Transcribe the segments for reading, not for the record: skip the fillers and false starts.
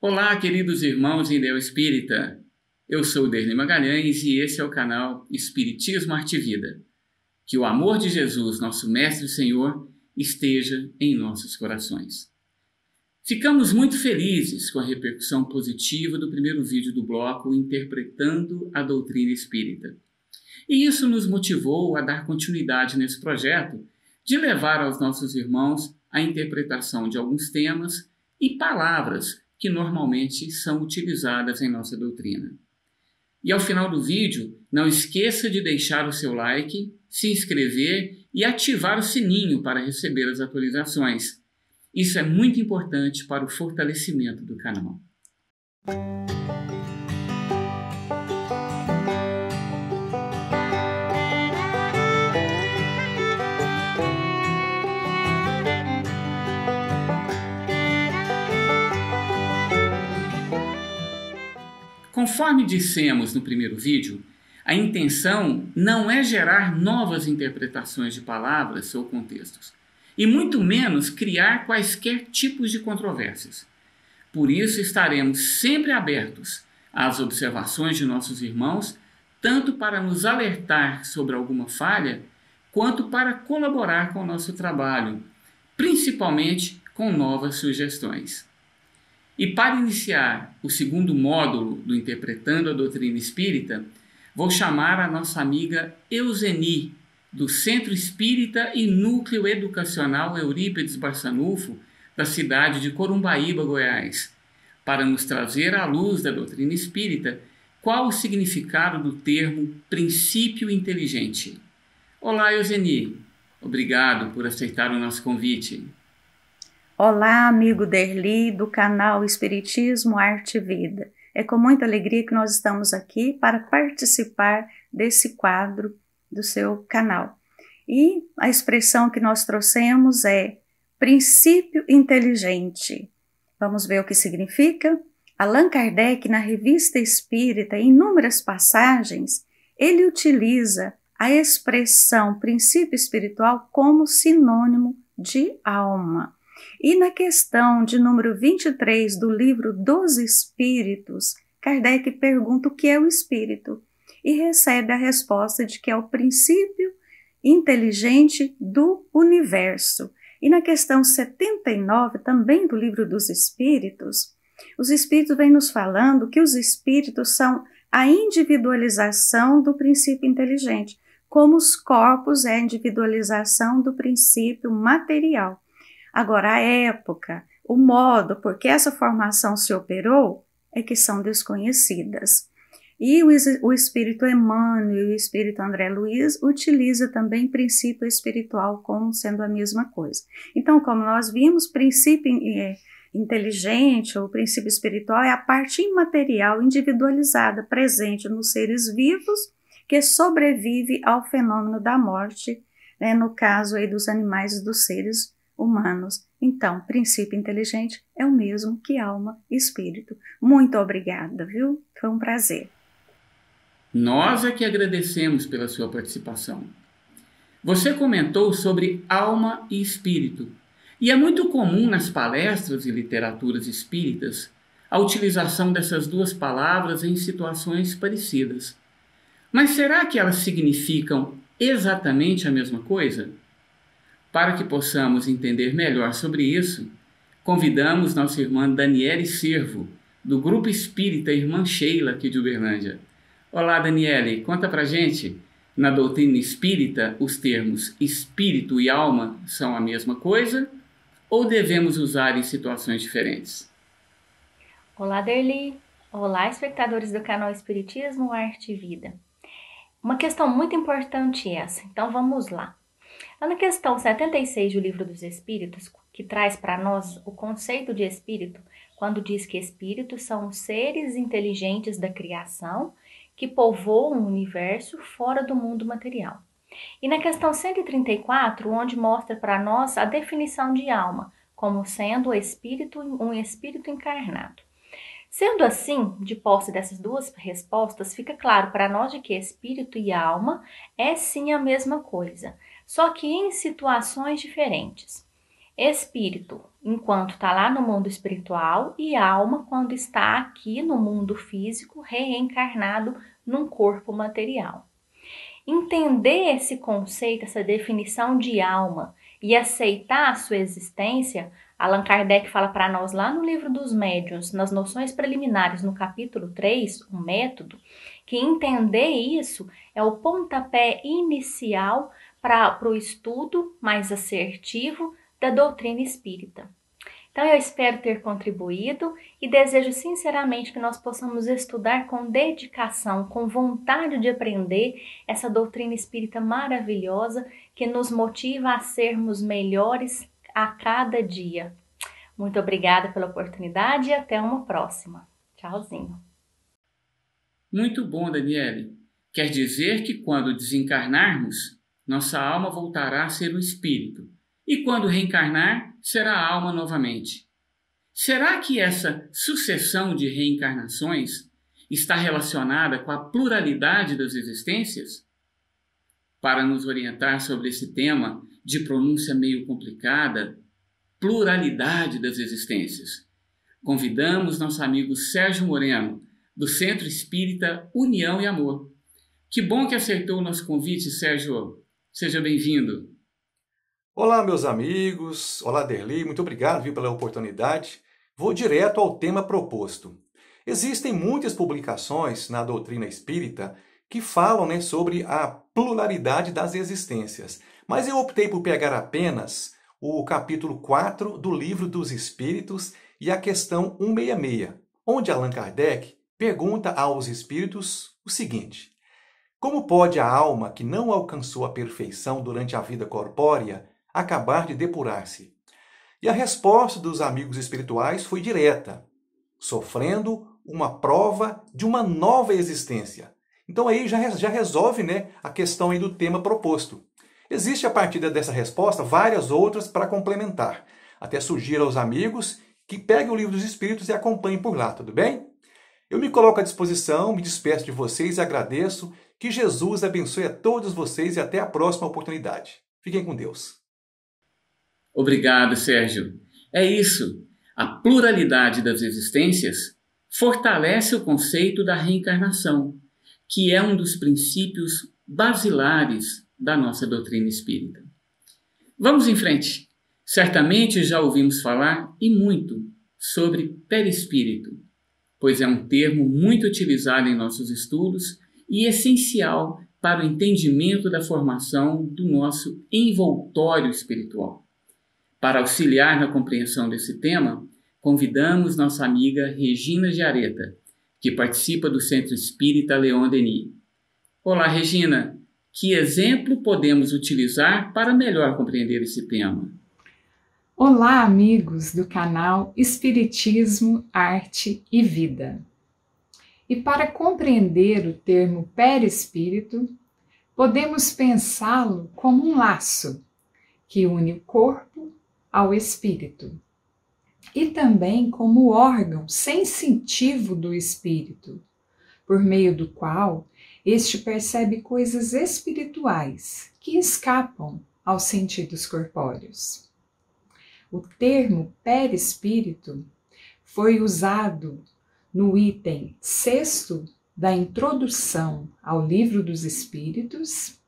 Olá, queridos irmãos em Deus Espírita. Eu sou Derli Magalhães e esse é o canal Espiritismo Arte Vida. Que o amor de Jesus, nosso Mestre e Senhor, esteja em nossos corações. Ficamos muito felizes com a repercussão positiva do primeiro vídeo do bloco Interpretando a Doutrina Espírita. E isso nos motivou a dar continuidade nesse projeto de levar aos nossos irmãos a interpretação de alguns temas e palavras que normalmente são utilizadas em nossa doutrina. E ao final do vídeo, não esqueça de deixar o seu like, se inscrever e ativar o sininho para receber as atualizações. Isso é muito importante para o fortalecimento do canal. Conforme dissemos no primeiro vídeo, a intenção não é gerar novas interpretações de palavras ou contextos, e muito menos criar quaisquer tipos de controvérsias. Por isso estaremos sempre abertos às observações de nossos irmãos, tanto para nos alertar sobre alguma falha, quanto para colaborar com o nosso trabalho, principalmente com novas sugestões. E para iniciar o segundo módulo do Interpretando a Doutrina Espírita, vou chamar a nossa amiga Euseni, do Centro Espírita e Núcleo Educacional Eurípides Barçanufo, da cidade de Corumbaíba, Goiás, para nos trazer à luz da doutrina espírita qual o significado do termo princípio inteligente. Olá, Euseni. Obrigado por aceitar o nosso convite. Olá, amigo Derli, do canal Espiritismo Arte Vida. É com muita alegria que nós estamos aqui para participar desse quadro do seu canal. E a expressão que nós trouxemos é princípio inteligente. Vamos ver o que significa? Allan Kardec, na Revista Espírita, em inúmeras passagens, ele utiliza a expressão princípio espiritual como sinônimo de alma. E na questão de número 23 do livro dos Espíritos, Kardec pergunta o que é o espírito e recebe a resposta de que é o princípio inteligente do universo. E na questão 79, também do livro dos Espíritos, os Espíritos vêm nos falando que os Espíritos são a individualização do princípio inteligente, como os corpos é a individualização do princípio material. Agora, a época, o modo por que essa formação se operou é que são desconhecidas. E o espírito Emmanuel e o espírito André Luiz utiliza também princípio espiritual como sendo a mesma coisa. Então, como nós vimos, princípio inteligente ou princípio espiritual é a parte imaterial, individualizada, presente nos seres vivos, que sobrevive ao fenômeno da morte, né, no caso aí dos animais e dos seres humanos. Então, princípio inteligente é o mesmo que alma e espírito. Muito obrigada, viu? Foi um prazer. Nós é que agradecemos pela sua participação. Você comentou sobre alma e espírito, e é muito comum nas palestras e literaturas espíritas a utilização dessas duas palavras em situações parecidas. Mas será que elas significam exatamente a mesma coisa? Para que possamos entender melhor sobre isso, convidamos nossa irmã Daniele Servo, do Grupo Espírita Irmã Sheila, aqui de Uberlândia. Olá, Daniele, conta pra gente, na doutrina espírita, os termos espírito e alma são a mesma coisa ou devemos usar em situações diferentes? Olá, Derli. Olá, espectadores do canal Espiritismo Arte e Vida. Uma questão muito importante essa, então vamos lá. Na questão 76 do Livro dos Espíritos, que traz para nós o conceito de espírito, quando diz que espíritos são os seres inteligentes da criação que povoam o universo fora do mundo material. E na questão 134, onde mostra para nós a definição de alma, como sendo um espírito encarnado. Sendo assim, de posse dessas duas respostas, fica claro para nós de que espírito e alma é sim a mesma coisa, só que em situações diferentes. Espírito, enquanto está lá no mundo espiritual, e alma, quando está aqui no mundo físico, reencarnado num corpo material. Entender esse conceito, essa definição de alma e aceitar a sua existência, Allan Kardec fala para nós lá no livro dos médiuns, nas noções preliminares, no capítulo 3, o método, que entender isso é o pontapé inicial para o estudo mais assertivo da doutrina espírita. Então eu espero ter contribuído e desejo sinceramente que nós possamos estudar com dedicação, com vontade de aprender essa doutrina espírita maravilhosa que nos motiva a sermos melhores a cada dia. Muito obrigada pela oportunidade e até uma próxima. Tchauzinho. Muito bom, Daniele. Quer dizer que quando desencarnarmos, nossa alma voltará a ser um espírito. E quando reencarnar, será a alma novamente. Será que essa sucessão de reencarnações está relacionada com a pluralidade das existências? Para nos orientar sobre esse tema de pronúncia meio complicada, pluralidade das existências, convidamos nosso amigo Sérgio Moreno, do Centro Espírita União e Amor. Que bom que aceitou o nosso convite, Sérgio. Seja bem-vindo. Olá, meus amigos. Olá, Derli. Muito obrigado, pela oportunidade. Vou direto ao tema proposto. Existem muitas publicações na doutrina espírita que falam, sobre a pluralidade das existências. Mas eu optei por pegar apenas o capítulo 4 do Livro dos Espíritos e a questão 166, onde Allan Kardec pergunta aos espíritos o seguinte: como pode a alma que não alcançou a perfeição durante a vida corpórea acabar de depurar-se? E a resposta dos amigos espirituais foi direta: sofrendo uma prova de uma nova existência. Então aí já resolve, a questão aí do tema proposto. Existe a partir dessa resposta várias outras para complementar. Até sugiro aos amigos que peguem o Livro dos Espíritos e acompanhem por lá, tudo bem? Eu me coloco à disposição, me despeço de vocês e agradeço. Que Jesus abençoe a todos vocês e até a próxima oportunidade. Fiquem com Deus. Obrigado, Sérgio. É isso. A pluralidade das existências fortalece o conceito da reencarnação, que é um dos princípios basilares da nossa doutrina espírita. Vamos em frente. Certamente já ouvimos falar e muito sobre perispírito, pois é um termo muito utilizado em nossos estudos e essencial para o entendimento da formação do nosso envoltório espiritual. Para auxiliar na compreensão desse tema, convidamos nossa amiga Regina Giareta, que participa do Centro Espírita Leon Denis. Olá, Regina! Que exemplo podemos utilizar para melhor compreender esse tema? Olá, amigos do canal Espiritismo, Arte e Vida. E para compreender o termo perispírito, podemos pensá-lo como um laço que une o corpo ao espírito e também como órgão sensitivo do espírito, por meio do qual este percebe coisas espirituais que escapam aos sentidos corpóreos. O termo perispírito foi usado no item 6º da introdução ao Livro dos Espíritos,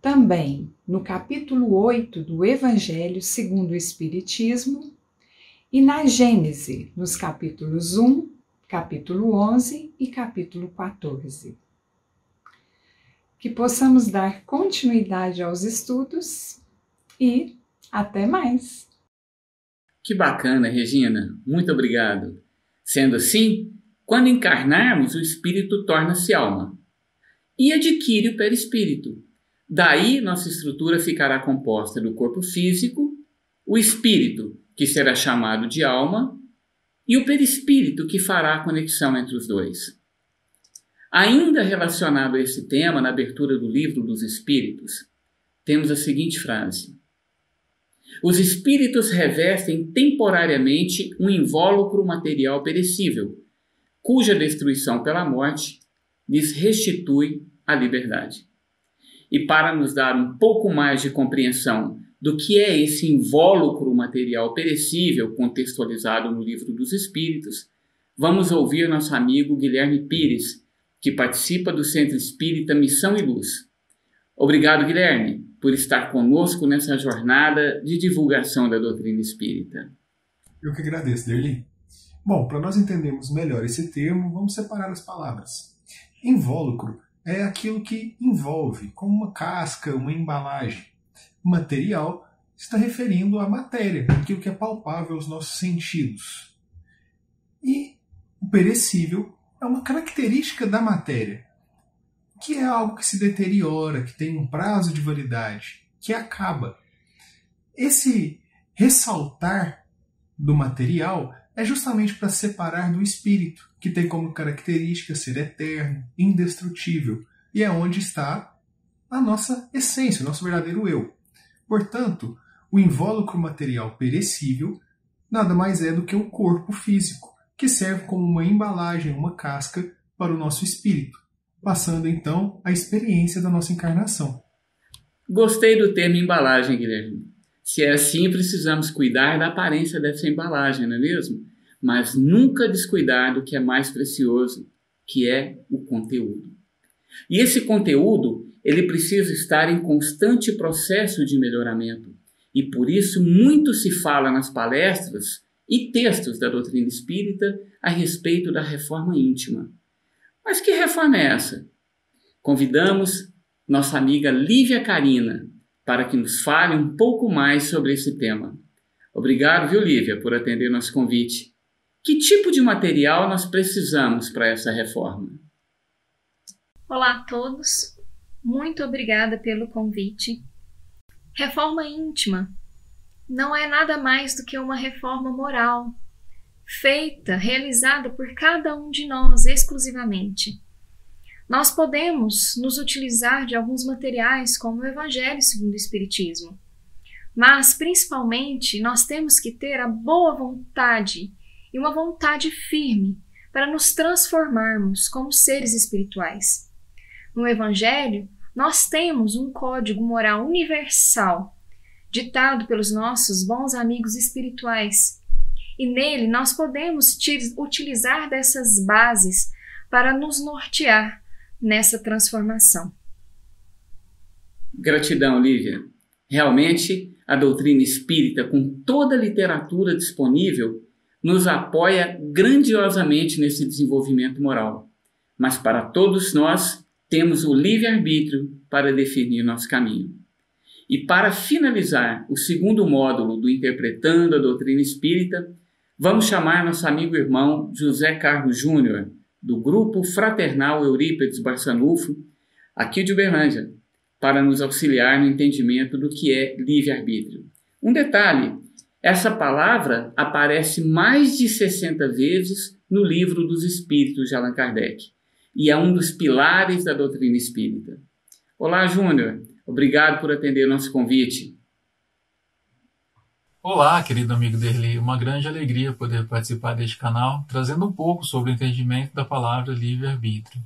também no capítulo 8 do Evangelho segundo o Espiritismo e na Gênese, nos capítulos 1, capítulo 11 e capítulo 14. Que possamos dar continuidade aos estudos e até mais! Que bacana, Regina! Muito obrigado! Sendo assim, quando encarnarmos, o espírito torna-se alma e adquire o perispírito. Daí, nossa estrutura ficará composta do corpo físico, o espírito, que será chamado de alma, e o perispírito, que fará a conexão entre os dois. Ainda relacionado a esse tema, na abertura do Livro dos Espíritos, temos a seguinte frase: os espíritos revestem temporariamente um invólucro material perecível, cuja destruição pela morte lhes restitui a liberdade. E para nos dar um pouco mais de compreensão do que é esse invólucro material perecível contextualizado no Livro dos Espíritos, vamos ouvir nosso amigo Guilherme Pires, que participa do Centro Espírita Missão e Luz. Obrigado, Guilherme, por estar conosco nessa jornada de divulgação da doutrina espírita. Eu que agradeço, Derli. Bom, para nós entendermos melhor esse termo, vamos separar as palavras. Invólucro é aquilo que envolve, como uma casca, uma embalagem. Material está referindo à matéria, aquilo que é palpável aos nossos sentidos. E o perecível é uma característica da matéria, que é algo que se deteriora, que tem um prazo de validade, que acaba. Esse ressaltar do material é justamente para separar do espírito, que tem como característica ser eterno, indestrutível, e é onde está a nossa essência, o nosso verdadeiro eu. Portanto, o invólucro material perecível nada mais é do que o corpo físico, que serve como uma embalagem, uma casca para o nosso espírito, passando então a experiência da nossa encarnação. Gostei do termo embalagem, Guilherme. Se é assim, precisamos cuidar da aparência dessa embalagem, não é mesmo? Mas nunca descuidar do que é mais precioso, que é o conteúdo. E esse conteúdo, ele precisa estar em constante processo de melhoramento. E por isso muito se fala nas palestras e textos da doutrina espírita a respeito da reforma íntima. Mas que reforma é essa? Convidamos nossa amiga Lívia Carina para que nos fale um pouco mais sobre esse tema. Obrigado, viu, Lívia, por atender nosso convite. Que tipo de material nós precisamos para essa reforma? Olá a todos, muito obrigada pelo convite. Reforma íntima não é nada mais do que uma reforma moral, feita, realizada por cada um de nós exclusivamente. Nós podemos nos utilizar de alguns materiais como o Evangelho segundo o Espiritismo, mas principalmente nós temos que ter a boa vontade e uma vontade firme para nos transformarmos como seres espirituais. No Evangelho, nós temos um código moral universal, ditado pelos nossos bons amigos espirituais, e nele nós podemos utilizar dessas bases para nos nortear nessa transformação. Gratidão, Lívia. Realmente, a doutrina espírita, com toda a literatura disponível, nos apoia grandiosamente nesse desenvolvimento moral. Mas para todos nós, temos o livre-arbítrio para definir nosso caminho. E para finalizar o segundo módulo do Interpretando a Doutrina Espírita, vamos chamar nosso amigo irmão José Carlos Júnior, do Grupo Fraternal Eurípides Barçanufo, aqui de Uberlândia, para nos auxiliar no entendimento do que é livre-arbítrio. Um detalhe, essa palavra aparece mais de 60 vezes no Livro dos Espíritos de Allan Kardec e é um dos pilares da doutrina espírita. Olá, Júnior. Obrigado por atender nosso convite. Olá, querido amigo Derli. Uma grande alegria poder participar deste canal, trazendo um pouco sobre o entendimento da palavra livre-arbítrio.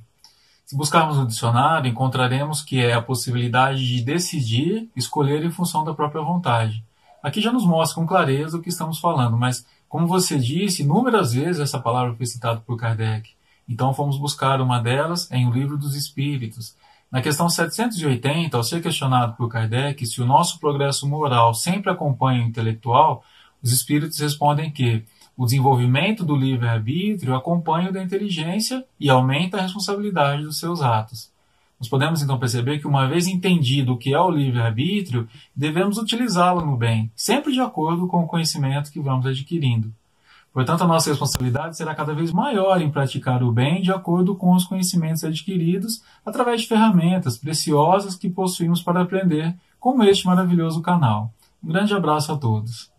Se buscarmos no dicionário, encontraremos que é a possibilidade de decidir, escolher em função da própria vontade. Aqui já nos mostra com clareza o que estamos falando, mas, como você disse, inúmeras vezes essa palavra foi citada por Kardec. Então fomos buscar uma delas em O Livro dos Espíritos. Na questão 780, ao ser questionado por Kardec se o nosso progresso moral sempre acompanha o intelectual, os espíritos respondem que o desenvolvimento do livre-arbítrio acompanha o da inteligência e aumenta a responsabilidade dos seus atos. Nós podemos então perceber que, uma vez entendido o que é o livre-arbítrio, devemos utilizá-lo no bem, sempre de acordo com o conhecimento que vamos adquirindo. Portanto, a nossa responsabilidade será cada vez maior em praticar o bem de acordo com os conhecimentos adquiridos através de ferramentas preciosas que possuímos para aprender, como este maravilhoso canal. Um grande abraço a todos.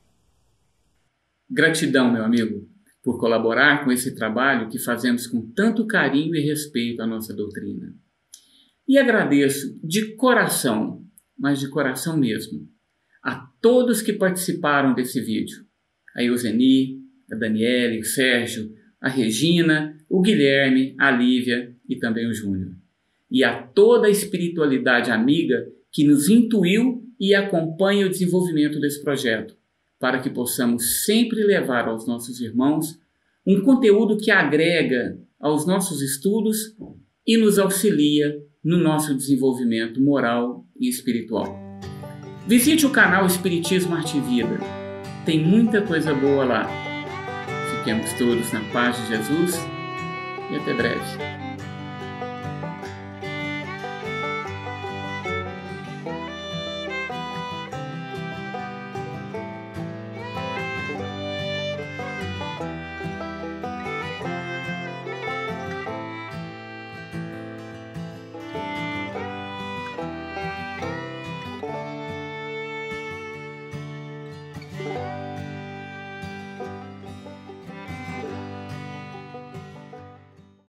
Gratidão, meu amigo, por colaborar com esse trabalho que fazemos com tanto carinho e respeito à nossa doutrina. E agradeço de coração, mas de coração mesmo, a todos que participaram desse vídeo. A Euseni, a Daniele, o Sérgio, a Regina, o Guilherme, a Lívia e também o Júnior. E a toda a espiritualidade amiga que nos intuiu e acompanhe o desenvolvimento desse projeto, para que possamos sempre levar aos nossos irmãos um conteúdo que agrega aos nossos estudos e nos auxilia no nosso desenvolvimento moral e espiritual. Visite o canal Espiritismo Arte e Vida. Tem muita coisa boa lá. Fiquemos todos na paz de Jesus e até breve.